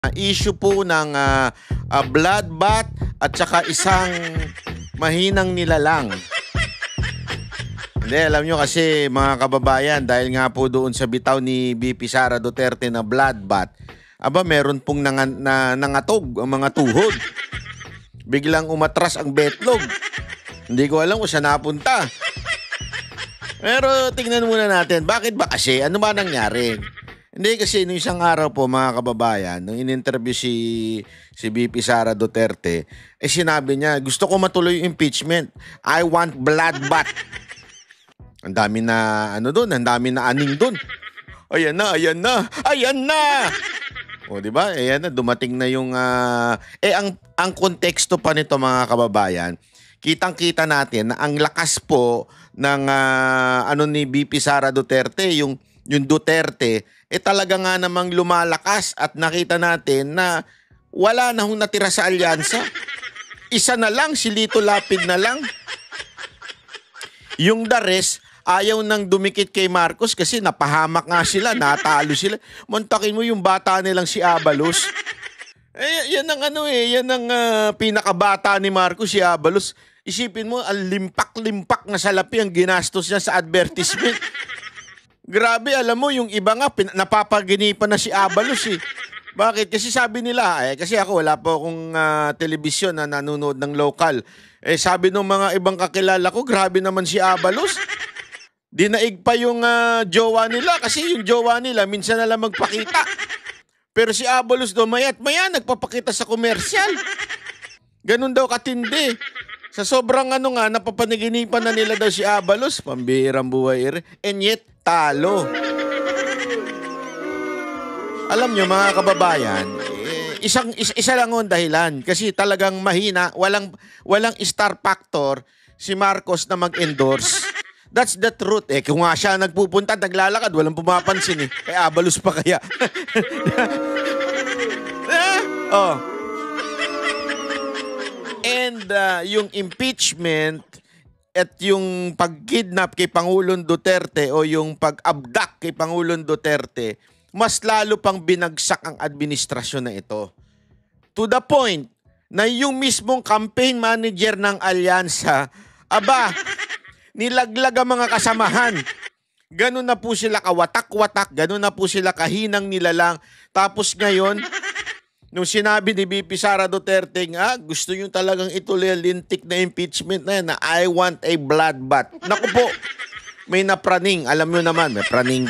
Issue po ng bloodbath at saka isang mahinang nilalang. Hindi, alam nyo kasi mga kababayan, dahil nga po doon sa bitaw ni BP Sara Duterte na bloodbath, meron pong nangatog ang mga tuhod. Biglang umatras ang betlog. Hindi ko alam kung saan napunta. Pero tingnan muna natin, bakit ba kasi? Ano ba nangyari? Hindi kasi nung isang araw po mga kababayan, nung in-interview si BP Sara Duterte, sinabi niya, gusto ko matuloy yung impeachment. I want bloodbath. Ang dami na doon, ang dami na aning doon. Ayan na, ayan na, ayan na. O di ba? Ayan na, dumating na yung ang konteksto pa nito mga kababayan. Kitang-kita natin na ang lakas po ng ni BP Sara Duterte, yung Duterte, talaga nga namang lumalakas at nakita natin na wala na hong natira sa alyansa. Isa na lang, si Lito Lapid na lang. Yung the rest, ayaw nang dumikit kay Marcos kasi napahamak nga sila, natalo sila. Montakin mo yung bata nilang si Abalos. Yan ang pinakabata ni Marcos, si Abalos. Isipin mo, ang limpak-limpak na salapi ang ginastos niya sa advertisement. Grabe, alam mo, yung iba nga, napapaginipan na si Abalos eh. Bakit? Kasi sabi nila, kasi ako wala po akong telebisyon na nanonood ng local. Sabi ng mga ibang kakilala ko, grabe naman si Abalos. Dinaig pa yung jowa nila kasi yung jowa nila minsan na lang magpakita. Pero si Abalos do mayat maya nagpapakita sa komersyal. Ganun daw katindi. Sa sobrang napapanaginipan na nila daw si Abalos, pambihirang buhay and yet talo. Alam nyo mga kababayan, isa lang ang dahilan kasi talagang mahina, walang star factor si Marcos na mag-endorse. That's the truth kung nga siya nagpupunta, naglalakad, walang pumapansin kay Abalos pa kaya. And yung impeachment at yung pag-kidnap kay Pangulong Duterte o yung pag-abduct kay Pangulong Duterte, mas lalo pang binagsak ang administrasyon na ito. To the point na yung mismong campaign manager ng alyansa, nilaglag ang mga kasamahan. Ganun na po sila kawatak-watak, ganun na po sila kahinang nilalang. Tapos ngayon, nung sinabi ni BP Sara Duterte gusto nyo talagang ituloy lintik na impeachment na yan na I want a bloodbath. Naku po, may napraning. Alam nyo naman, may praning,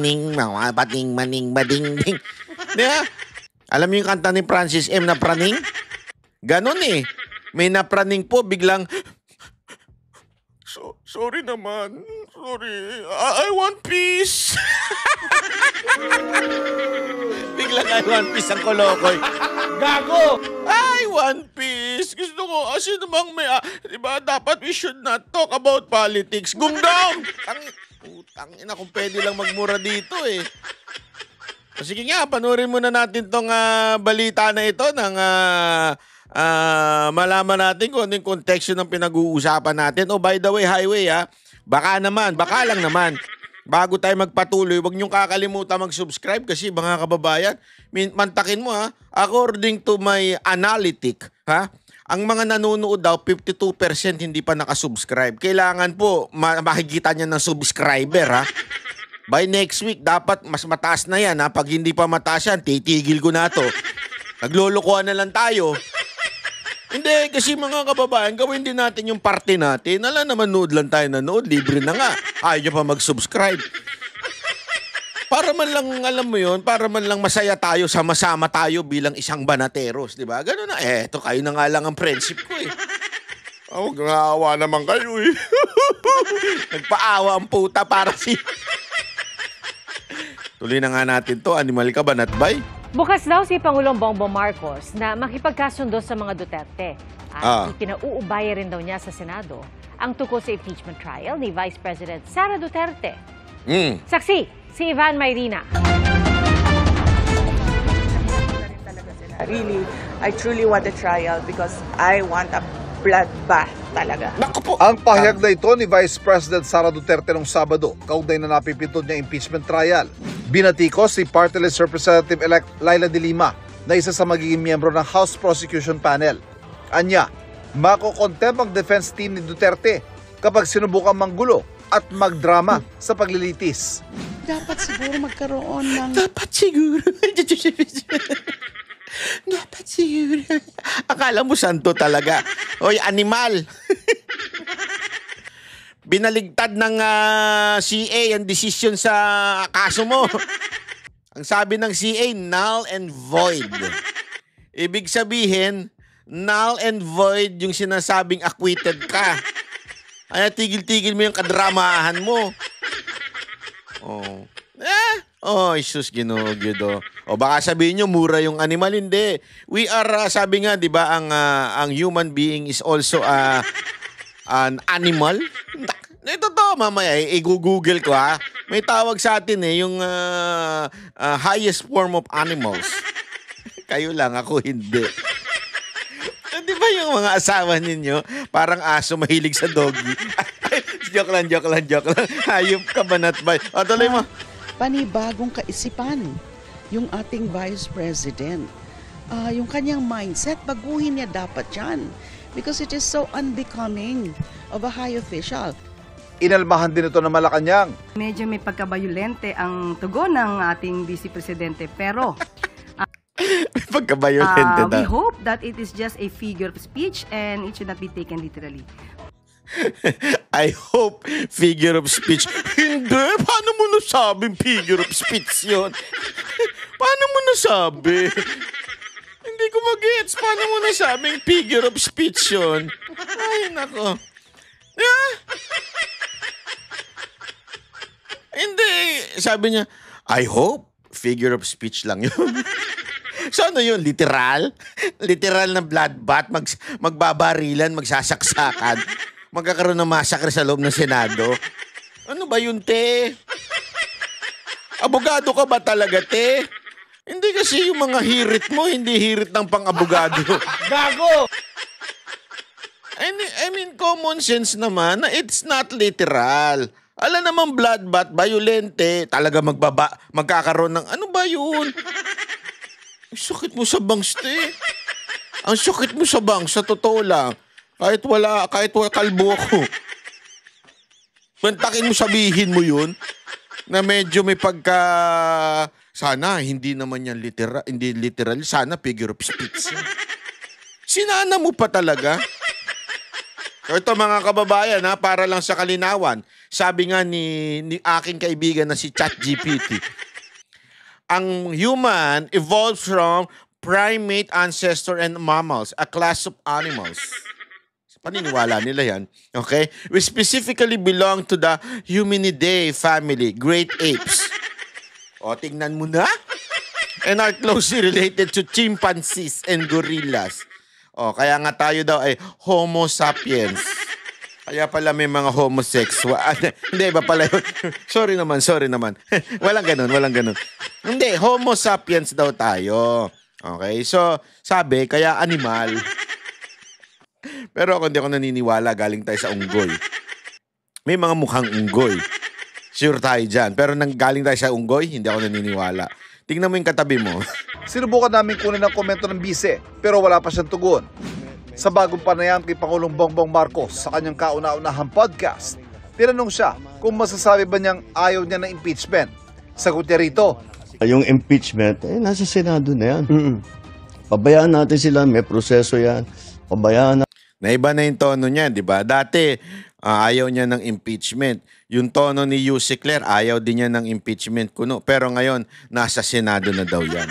ning, mga pating, maning, bading, ding. Diba? Alam nyo yung kanta ni Francis M. na praning? Ganon May napraning po, biglang, sorry naman. Sorry. I want peace. Biglang I want peace ang kolokoy. Gago! I want peace. Gusto ko, kasi namang may, diba, dapat we should not talk about politics. Gunggaw! Tangina, kung pwede lang magmura dito Sige nga, panurin muna natin tong balita na ito ng malaman natin kung anong konteksto ng pinag-uusapan natin. By the way, highway baka lang naman. Bago tayo magpatuloy, huwag niyong kakalimutan mag-subscribe kasi mga kababayan, mantakin mo according to my analytic, ang mga nanonood daw, 52% hindi pa nakasubscribe. Kailangan po makikita niya ng subscriber, By next week, dapat mas mataas na yan, Pag hindi pa mataas yan, titigil ko na to. Naglolokohan na lang tayo. Hindi, kasi mga kababayan, gawin din natin yung parte natin. Naman nood lang tayo nanood, libre na nga. Ayaw nyo pa mag-subscribe. Para man lang, alam mo yun, para man lang masaya tayo, sama-sama tayo bilang isang banateros, di ba? Ganun na, eto kayo na nga lang ang friendship ko Huwag nga naman kayo Nagpaawa ang puta para Tuloy na nga natin to, animal ka, banatbay? Bukas daw si Pangulong Bongbong Marcos na makipagkasundo sa mga Duterte. At ipinauubaya rin daw niya sa Senado ang tungkol sa impeachment trial ni Vice President Sara Duterte. Saksi, si Ivan Mayrina. Really, I truly want a trial because I want a bloodbath. talaga. Naku po. Ang pahayag na ito ni Vice President Sara Duterte noong Sabado, kaugnay na napipindot niya impeachment trial. Binatikos si Party List Representative-elect Laila de Lima na isa sa magiging miyembro ng House Prosecution Panel. Anya, makokontempt ang defense team ni Duterte kapag sinubukan manggulo at magdrama sa paglilitis. Dapat siguro magkaroon ng... Dapat siguro. Dapat siguro. Akala mo santo talaga. Oy, animal. Binaligtad ng CA ang desisyon sa kaso mo. Ang sabi ng CA, null and void. Ibig sabihin, null and void yung sinasabing acquitted ka. Ay, tigil-tigil mo yung kadramahan mo. Oh. Sus, Ginoo, Gido. O baka sabihin nyo, mura yung animal. Hindi. We are, sabi nga, di ba, ang human being is also an animal. Ito to, mamaya, i-google ko ha. May tawag sa atin yung highest form of animals. Kayo lang, ako hindi. Di ba yung mga asawa ninyo, parang aso mahilig sa doggy? joke lang. Hayop ka ba, Natbay? O, tuloy mo. Panibagong kaisipan yung ating Vice President. Yung kanyang mindset, baguhin niya dapat yan. Because it is so unbecoming of a high official. Inalmahan din ito ng Malacanang. Medyo may pagkabayolente ang tugon ng ating Vice Presidente, pero Pagkabayolente we hope that it is just a figure of speech and it should not be taken literally. I hope figure of speech. Hindi. Paano mo nasabing figure of speech yun? Paano mo nasabi? Hindi ko mag-gets. Paano mo nasabing figure of speech yun? Ay, nako. Hindi. Sabi niya, I hope figure of speech lang yun. So ano yun? Literal? Literal na bloodbath? Magbabarilan, magsasaksakan? Magkakaroon ng massacre sa loob ng Senado? Ano ba yun, te? Abogado ka ba talaga, te? Hindi kasi yung mga hirit mo, hindi hirit ng pang-abogado. Gago! I mean, common sense naman na it's not literal. Alam naman bloodbath, violente, talaga magkakaroon ng ano ba yun? Ang sakit mo sa bangs, te. Ang sakit mo sa bangs, sa totoo lang. Kahit wala kalbo ako. Pantakin mo, sabihin mo yun na medyo may pagka... Sana, hindi naman yan literal. Hindi literal. Sana figure of speech. Sinana mo pa talaga. So ito mga kababayan, para lang sa kalinawan. Sabi nga ni aking kaibigan na si ChatGPT, ang human evolved from primate ancestor and mammals, a class of animals. Paniniwala nila yan. Okay? We specifically belong to the Humanidae family, great apes. O, tingnan mo na. And are closely related to chimpanzees and gorillas. O, kaya nga tayo daw ay Homo sapiens. Kaya pala may mga homosexual. Hindi, iba pala yun. Sorry naman. Walang ganun. Hindi, Homo sapiens daw tayo. Okay, so sabi, kaya animal. Pero ako hindi ako naniniwala, galing tayo sa unggoy. May mga mukhang unggoy. Sure tayo dyan. Pero nang galing tayo sa unggoy, hindi ako naniniwala. Tingnan mo yung katabi mo. Sinubukan namin kunin ang komento ng bise, pero wala pa siyang tugon. Sa bagong panayam kay Pangulong Bongbong Marcos sa kanyang kauna-unahang podcast, tinanong siya kung masasabi ba niyang ayaw niya ng impeachment. Sagot niya rito, yung impeachment, nasa Senado na yan. Pabayaan natin sila, may proseso yan. Pabayaan na. Naiba na yung tono niya, di ba? Dati, ayaw niya ng impeachment. Yung tono ni Yusek Claire, ayaw din niya ng impeachment kuno. Pero ngayon, nasa Senado na daw yan.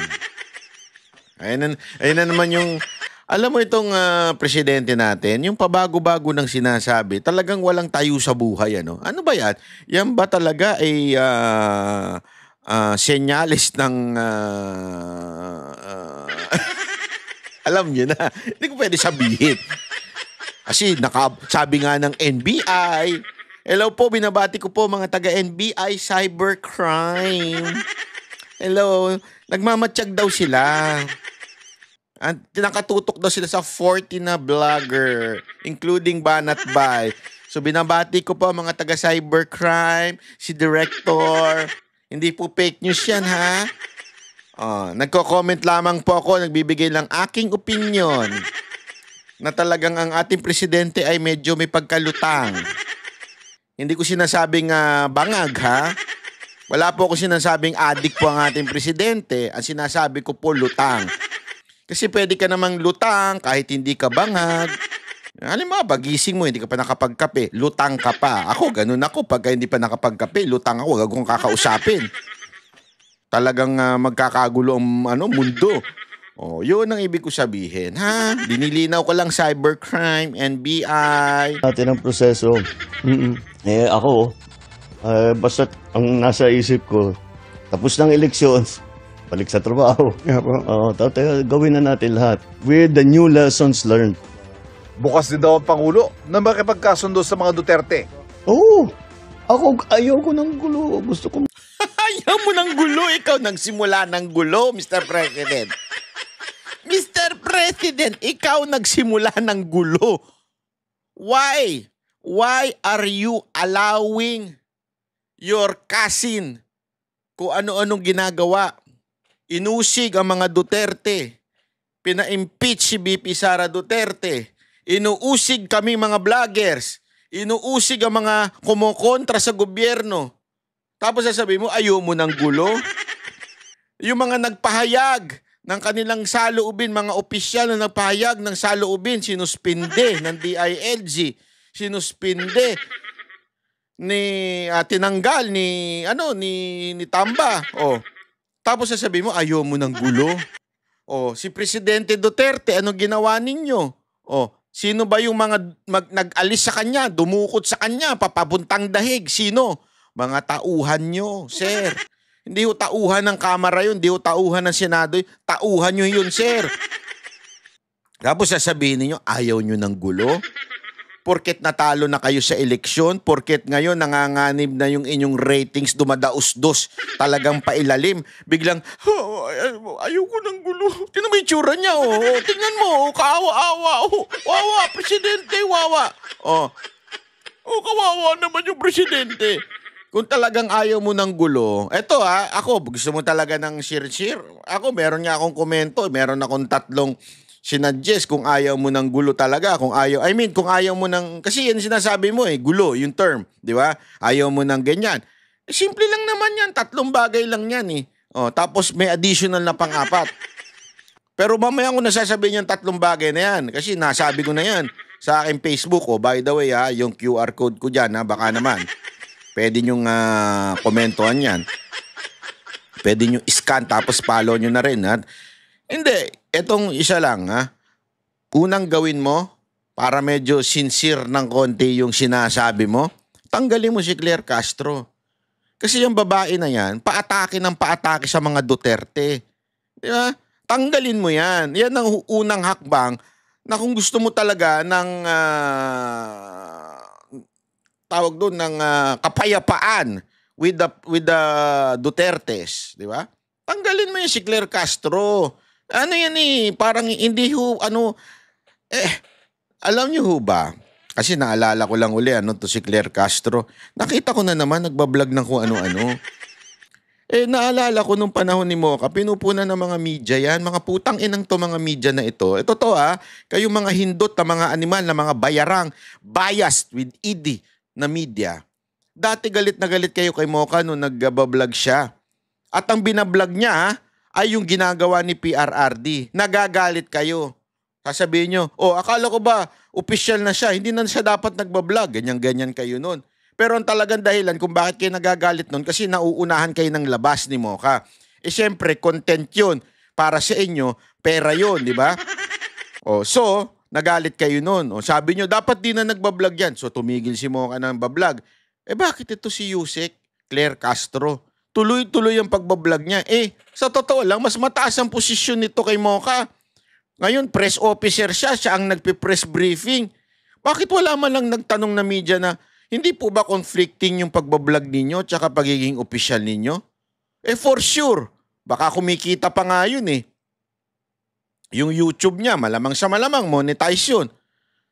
Ayun na naman yung... Alam mo itong presidente natin, yung pabago-bago ng sinasabi, talagang walang tayo sa buhay. Ano ba yan? Yan ba talaga ay senyales ng... alam niyo na, hindi ko pwede sabihin. Kasi sabi nga ng NBI, hello po, binabati ko po mga taga-NBI cybercrime. Hello, nagmamatsyag daw sila. At nakatutok daw sila sa 40 na vlogger, including Banat Bay. So binabati ko po mga taga cybercrime, si Director. Hindi po fake news yan, ha? Nagko-comment lamang po ako, nagbibigay lang aking opinion na talagang ang ating presidente ay medyo may pagkalutang. Hindi ko sinasabing bangag, ha? Wala po ako sinasabing adik po ang ating presidente. Ang sinasabi ko po lutang. Kasi pwede ka namang lutang kahit hindi ka bangag. Halimbawa, pagising mo, hindi ka pa nakapagkape, lutang ka pa. Ako, ganun ako. Pagka hindi pa nakapagkape, lutang ako. Huwag akong kakausapin. Talagang magkakagulo ang mundo. Yun ang ibig ko sabihin, ha? Dinilinaw ko lang cybercrime, NBI. Natin ang proseso. Ako, basta ang nasa isip ko, tapos ng eleksyon, balik sa trabaho. Yeah, po. Gawin na natin lahat with the new lessons learned. Bukas din daw ang Pangulo na makipagkasundo sa mga Duterte. Ako, ayaw ko ng gulo. Gusto ko. Ayaw mo ng gulo. Ikaw nagsimula ng gulo, Mr. President. Mr. President, ikaw nagsimula ng gulo. Why? Why are you allowing your cousin kung ano-anong ginagawa? Inusig ang mga Duterte. Pina-impeach si BP Sara Duterte. Inuusig kami mga vloggers. Inuusig ang mga kumukontra sa gobyerno. Tapos sasabihin mo, ayaw mo ng gulo? Yung mga nagpahayag ng kanilang saloobin, mga opisyal na nagpahayag ng saloobin, sinuspinde ng DILG, sinuspinde tinanggal ni Tamba. Tapos sasabihin mo, ayaw mo ng gulo? Si Presidente Duterte, ano ginawa ninyo? Sino ba yung mga nag-alis sa kanya, dumukot sa kanya, papabuntang dahig? Sino? Mga tauhan nyo, sir. Hindi ho tauhan ng Kamara yun, hindi ho tauhan ng Senado yun. Tauhan nyo yun, sir. Tapos sasabihin niyo ayaw nyo ng gulo? Porket natalo na kayo sa eleksyon, porket ngayon nanganganib na yung inyong ratings dumadaos-dos, talagang pailalim. Biglang, ayaw ko ng gulo. Tingnan mo yung tsura niya, tingnan mo, kaawa-awa. Wawa, presidente, wawa. Kawawa naman yung presidente. Kung talagang ayaw mo ng gulo, eto ako, gusto mo talaga ng share-share. Ako, meron nga akong komento, meron akong 3 sinadjust kung ayaw mo ng gulo talaga, kung ayaw mo ng, kasi yan sinasabi mo gulo, yung term, di ba? Ayaw mo ng ganyan. Simple lang naman yan, 3 bagay lang yan tapos may additional na pang-4. Pero mamaya ko nasasabihin yung 3 bagay na yan, kasi nasabi ko na yan sa aking Facebook. By the way yung QR code ko dyan, baka naman, pwede nyong komentuhan yan. Pwede nyo scan, tapos follow nyo na rin, Hindi, etong isa lang Unang gawin mo, para medyo sincere ng konti yung sinasabi mo, tanggalin mo si Claire Castro. Kasi yung babae na yan, paatake ng paatake sa mga Duterte. Di ba? Tanggalin mo yan. Yan ang unang hakbang na kung gusto mo talaga ng tawag doon ng kapayapaan with the Dutertes, di ba? Tanggalin mo yung si Claire Castro. Ano yan parang hindi alam niyo ho ba? Kasi naalala ko lang uli to si Claire Castro. Nakita ko na naman nagbablog ng kung ano-ano. Naalala ko nung panahon ni Mocha, pinupunan ng mga media yan, mga putang inang to mga media na ito. Ito to kayong mga hindot na mga animal, na mga bayarang, biased with ED na media. Dati galit na galit kayo kay Mocha nung nagbablog siya. At ang binablog niya ay yung ginagawa ni PRRD. Nagagalit kayo. Sasabihin nyo, akala ko ba opisyal na siya, hindi na siya dapat nagbablog. Ganyan-ganyan kayo nun. Pero ang talagang dahilan kung bakit kayo nagagalit nun, kasi nauunahan kayo ng labas ni Mocha. Siyempre, content yun. Para sa inyo, pera yun, di ba? So, nagalit kayo nun. Sabi nyo, dapat di na nagbablog yan. So, tumigil si Mocha ng bablog. Bakit ito si Yusek Claire Castro? Tuloy-tuloy ang pagbablog niya. Sa totoo lang, mas mataas ang posisyon nito kay Mocha. Ngayon, press officer siya ang nagpe-press briefing. Bakit wala man lang nagtanong na media na, hindi po ba conflicting yung pagbablog ninyo tsaka pagiging opisyal ninyo? For sure. Baka kumikita pa nga yun Yung YouTube niya, malamang sa malamang, monetize yun.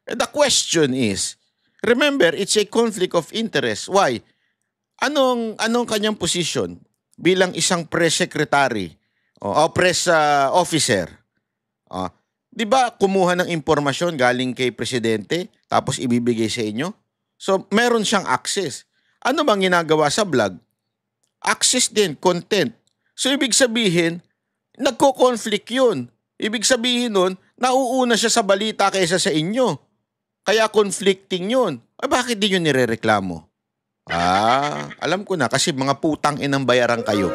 The question is, remember, it's a conflict of interest. Why? Anong kanyang position bilang isang press secretary o press officer? Di ba kumuha ng impormasyon galing kay presidente tapos ibibigay sa inyo? So, meron siyang access. Ano bang ginagawa sa vlog? Access din, content. So, ibig sabihin, nagko-conflict yun. Ibig sabihin nun, nauuna siya sa balita kaysa sa inyo. Kaya conflicting yun. Bakit di nyo nirereklamo? Alam ko na kasi mga putang inang bayaran kayo.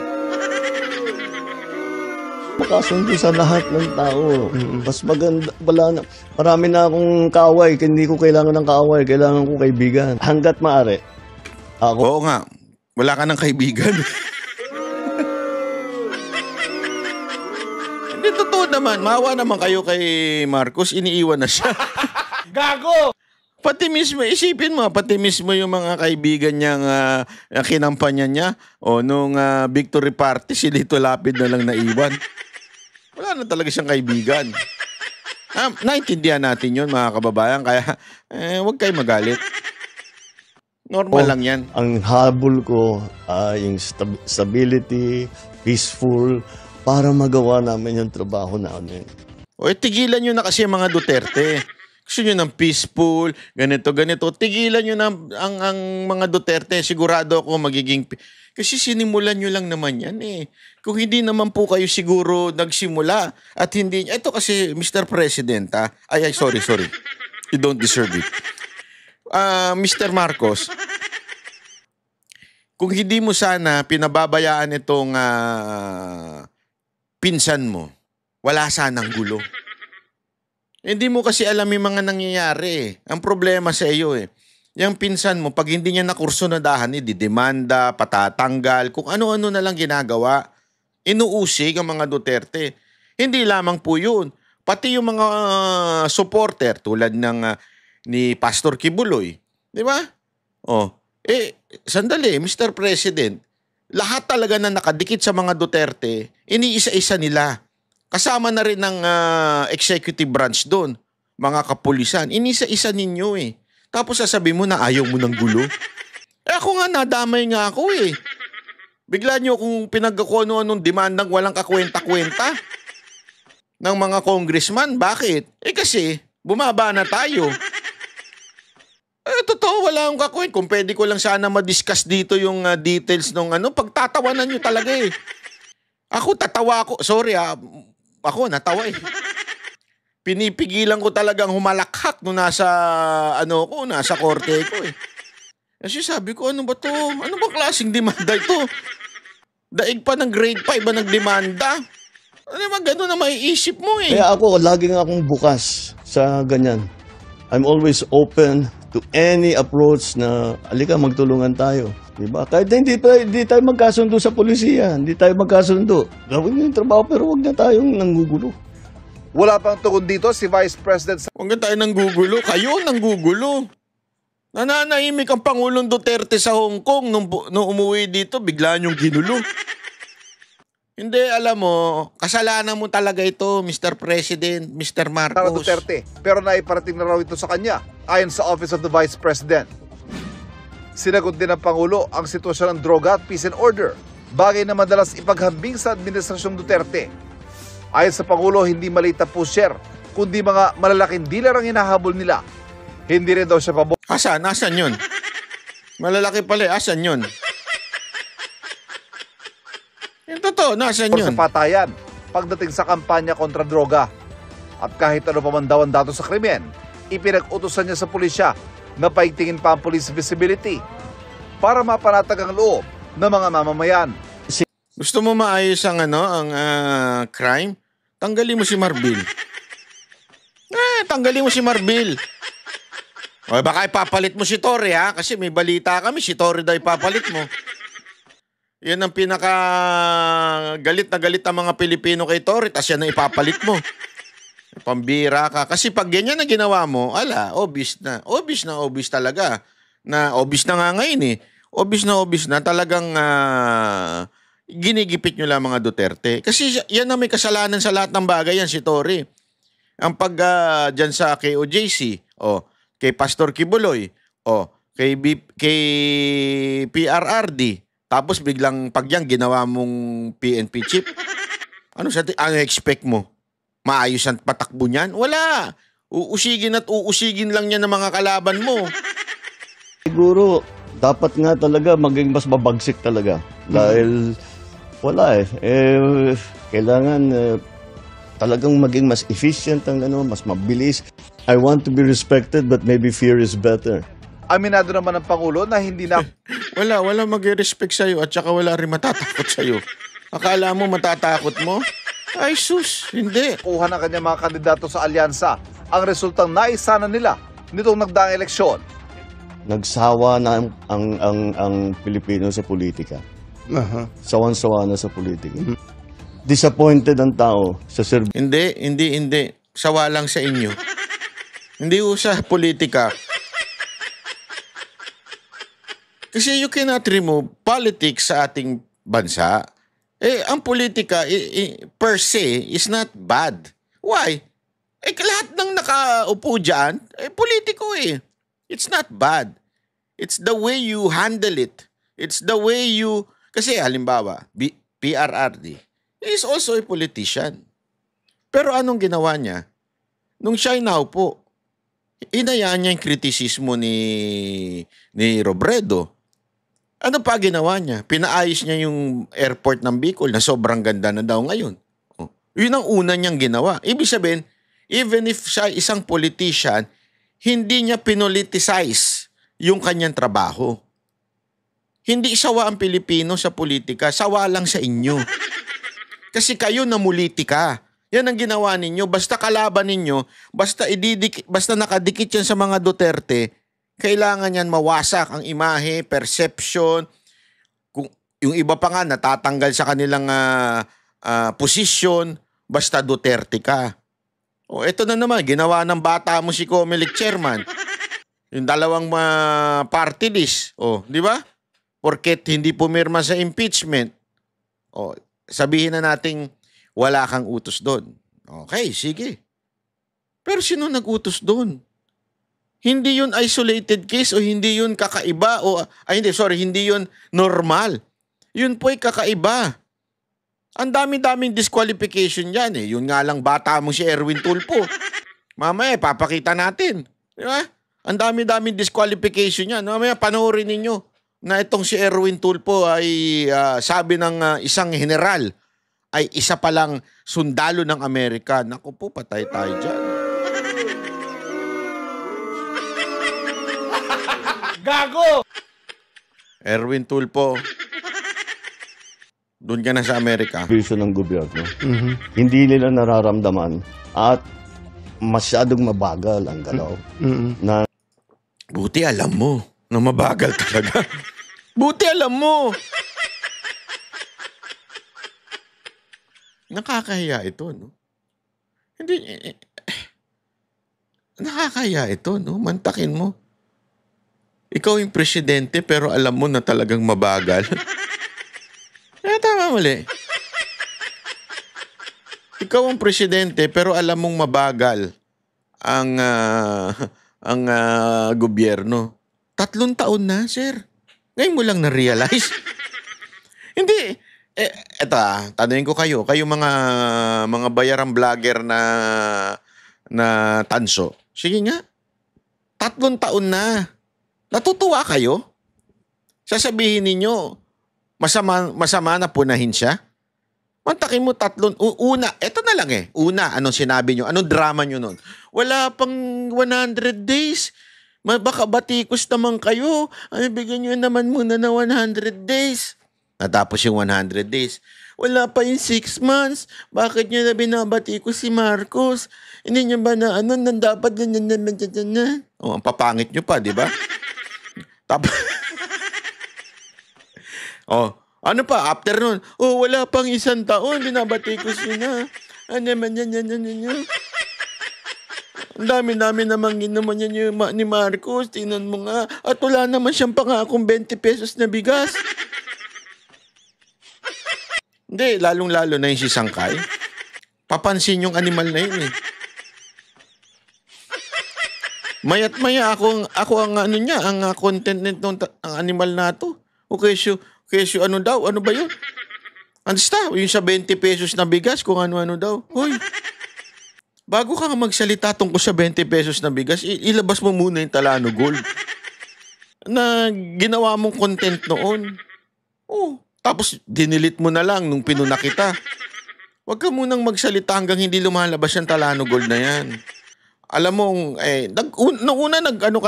Makasundo sa lahat ng tao. Mas maganda, marami na akong kaaway, hindi ko kailangan ng kaaway, kailangan ko kaibigan. Hanggat maaari. Oo nga, wala ka ng kaibigan. Hindi, totoo naman, maawa naman kayo kay Marcos, iniiwan na siya. Gago! Pati mismo, isipin mo, pati mismo yung mga kaibigan niyang kinampanya niya, nung victory party, si Lito Lapid na lang naiwan. Wala na talaga siyang kaibigan. Naintindihan natin yun, mga kababayan, kaya huwag kayo magalit. Normal lang yan. Ang habol ko ay yung stability, peaceful, para magawa namin yung trabaho namin. Tigilan nyo na kasi mga Duterte. Gusto nyo ng peaceful, ganito. Tigilan nyo na ang mga Duterte. Sigurado ako magiging... Kasi sinimulan nyo lang naman yan eh. Kung hindi naman po kayo siguro nagsimula at hindi... Ito kasi, Mr. President, sorry. You don't deserve it. Mr. Marcos, kung hindi mo sana pinababayaan itong pinsan mo, wala sanang gulo. Hindi mo kasi alam yung mga nangyayari. Ang problema sa iyo yung pinsan mo, pag hindi niya nakurso na dahan, didemanda, patatanggal, kung ano-ano na lang ginagawa, inuusig ang mga Duterte. Hindi lamang po yun. Pati yung mga supporter tulad ni Pastor Kibuloy. Di ba? Sandali, Mr. President, lahat talaga na nakadikit sa mga Duterte, iniisa-isa nila. Kasama na rin ng executive branch doon, mga kapulisan. Inisa-isa ninyo eh. Tapos sasabihin mo na ayaw mo ng gulo. Ako nga, nadamay nga ako eh. Bigla nyo kung pinagkakuno anong demandang walang kakwenta-kwenta ng mga congressman. Bakit? Kasi bumaba na tayo. Totoo, wala akong kakwenta. Kung pwede ko lang sana ma-discuss dito yung details ng pagtatawanan nyo talaga eh. Ako, tatawa ako. Sorry ako natawa eh. Pinipigilan ko talagang humalakhak nung nasa korte ko eh. Kasi sabi ko, ano ba to? Ano ba klaseng demanda ito? Daig pa ng grade 5 ba nagdemanda? Ano ba gano'n na maiisip mo eh? Kaya ako, laging akong bukas sa ganyan. I'm always open to any approach na, alika, magtulungan tayo. Diba? Kahit hindi tayo magkasundo sa polisiya, hindi tayo magkasundo. Gawin nyo yung trabaho pero huwag na tayong nanggugulo. Wala pang tugon dito si Vice President. Huwag na tayo nanggugulo. Kayo nanggugulo. Nananahimik ang Pangulong Duterte sa Hong Kong nung umuwi dito, bigla niyong ginulo. Hindi, alam mo, kasalanan mo talaga ito, Mr. President, Mr. Marcos. Sara Duterte, pero naiparating na raw ito sa kanya, ayon sa Office of the Vice President. Sinagot din ng Pangulo ang sitwasyon ng droga at peace and order, bagay na madalas ipaghambing sa Administrasyong Duterte. Ayon sa Pangulo, hindi maliit na pusher, kundi mga malalaking dealer ang hinahabol nila. Hindi rin daw siya pabor. Asan yun? Malalaki pala, asan yun? Yung totoo, nasan yun? Sa patayan, pagdating sa kampanya kontra droga. At kahit ano pa man daw ang dato sa krimen, ipinag-utusan niya sa pulisya na paigtingin pa ang police visibility para mapanatag ang loob ng mga mamamayan. Gusto mo maayos ang crime? Tanggalin mo si Marbil. Tanggalin mo si Marbil. O baka ipapalit mo si Torre ha? Kasi may balita kami, si Torre daw ipapalit mo. Yan ang pinaka galit na galit ang mga Pilipino kay Torre, tas yan ang ipapalit mo. Pambira ka. Kasi pag ganyan na ginawa mo, obvious na. Obvious talaga. Obvious na nga ngayon eh. Obvious na talagang ginigipit nyo lang mga Duterte. Kasi yan ang may kasalanan sa lahat ng bagay yan, si Tory. Ang dyan sa KOJC, kay Pastor Kibuloy, kay PRRD, tapos biglang pag yan ginawa mong PNP chief. Ano expect mo? Maayos ang patakbo niyan? Wala. Uusigin at uusigin lang niya ng mga kalaban mo. Siguro, dapat nga talaga maging mas mabagsik talaga. Dahil wala kailangan talagang maging mas efficient ang mas mabilis. I want to be respected but maybe fear is better. Aminado naman ng Pangulo na hindi na wala mag-respect sa'yo at saka wala rin matatakot sa'yo. Akala mo matatakot mo? Ay sus, hindi. kuha ng kanyang mga kandidato sa alyansa ang resultang naisana nila nitong nagdaang eleksyon. Nagsawa na ang Pilipino sa politika. Sawan-sawa na sa politika. Disappointed ang tao sa service. Hindi. Sawa lang sa inyo. Hindi sa politika. Kasi you cannot remove politics sa ating bansa. Ang politika per se is not bad. Why? Lahat ng nakaupo dyan, politiko It's not bad. It's the way you handle it. It's the way you... Kasi halimbawa, PRRD is also a politician. Pero anong ginawa niya? Nung siya naupo, inayaan niya yung kritisismo ni Robredo. Ano pa ginawa niya? Pinaayos niya yung airport ng Bicol na sobrang ganda na daw ngayon. Yun ang una niyang ginawa. Ibig sabihin, even if siya isang politician, hindi niya pinoliticize yung kanyang trabaho. Hindi sawa ang Pilipino sa politika, sawa lang sa inyo. Kasi kayo namulitika. Yan ang ginawa ninyo. Basta kalaban ninyo, basta nakadikit yan sa mga Duterte, kailangan yan mawasak ang imahe, perception. Kung yung iba pa nga natatanggal sa kanilang posisyon, basta Duterte ka. Ito na naman, ginawa ng bata mo si Comelec chairman. Yung dalawang party list. Di ba? Porket hindi pumirma sa impeachment. Sabihin na nating wala kang utos doon. Okay, sige. Pero sino nag-utos doon? Hindi yun isolated case o hindi yun kakaiba hindi yun normal. Yun po'y kakaiba. Ang dami-daming disqualification yan Yun nga lang bata mo si Erwin Tulfo. Mamaya, papakita natin. Di ba? Ang dami-daming disqualification yan. Mamaya, panoorin ninyo na itong si Erwin Tulfo ay sabi ng isang general ay isa palang sundalo ng Amerika. Naku po, patay tayo dyan. Gago! Erwin Tulfo, doon ka na sa Amerika. Servisyo ng gobyerno. Hindi nila nararamdaman at masyadong mabagal ang galaw. Na Buti alam mo na mabagal talaga. Buti alam mo. Nakakahiya ito, no? Hindi, nakakahiya ito, no? Mantakin mo. Ikaw yung presidente pero alam mo na talagang mabagal. Tama mali. Ikaw ang presidente pero alam mong mabagal ang gobyerno. 3 taon na, sir. Ngayon mo lang na-realize. Hindi. Eto tanungin ko kayo mga bayarang vlogger na tanso. Sige nga. 3 taon na. Natutuwa kayo? Sasabihin ninyo, masama na punahin siya? Mantakin mo 3. Una, eto na lang Una, anong sinabi nyo? Anong drama nyo nun? Wala pang 100 days. Baka batikos naman kayo. Bigyan nyo naman muna na 100 days. Natapos yung 100 days. Wala pa yung 6 months. Bakit nyo na binabatikos si Marcos? Hindi nyo ba na dapat ang papangit nyo pa, di ba? Tapos, ano pa, after nun, wala pang 1 taon, binabatikos nyo na. Ang dami-dami namang ginaman niya ni Marcos, tingnan mo nga. At wala naman siyang pangakong 20 pesos na bigas. Hindi, lalong-lalo na yung si Sangkay. Papansin yung animal na yun eh. Maya't maya ako ang ano niya, ang content nitong ang animal na to. O kesyo ano daw, ano ba yun? Ansta, yung sa 20 pesos na bigas, kung ano-ano daw. Hoy, bago ka nga magsalita tungkol sa 20 pesos na bigas, ilabas mo muna yung Talano Gold na ginawa mong content noon. Oh, tapos dinilit mo na lang nung pinuna kita. Huwag ka munang magsalita hanggang hindi lumalabas yung Talano Gold na yan. Alam mo, nung una nagbago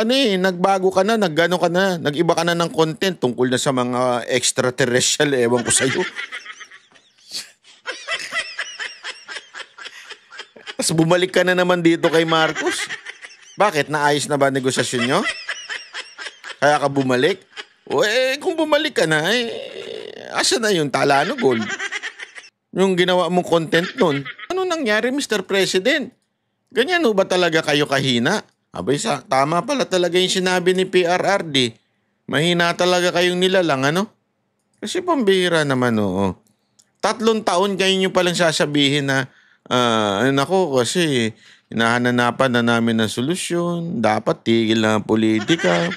ka na, nag-iba ka na ng content tungkol na sa mga extraterrestrial, ewan ko sa'yo. Tapos bumalik ka na naman dito kay Marcos. Bakit? Naayos na ba negosasyon nyo? Kaya ka bumalik? O kung bumalik ka na, asa na yung Talano Gold? Yung ginawa mong content nun. Ano nangyari, Mr. President? Ganyan ba talaga kayo kahina? Abay, tama pala talaga yung sinabi ni PRRD. Mahina talaga kayong nilalang, ano? Kasi pambihira naman, oo. 3 taon kayo nyo palang sasabihin na, nako, kasi hinahananapan na namin ng solusyon. Dapat tigil na ang politika.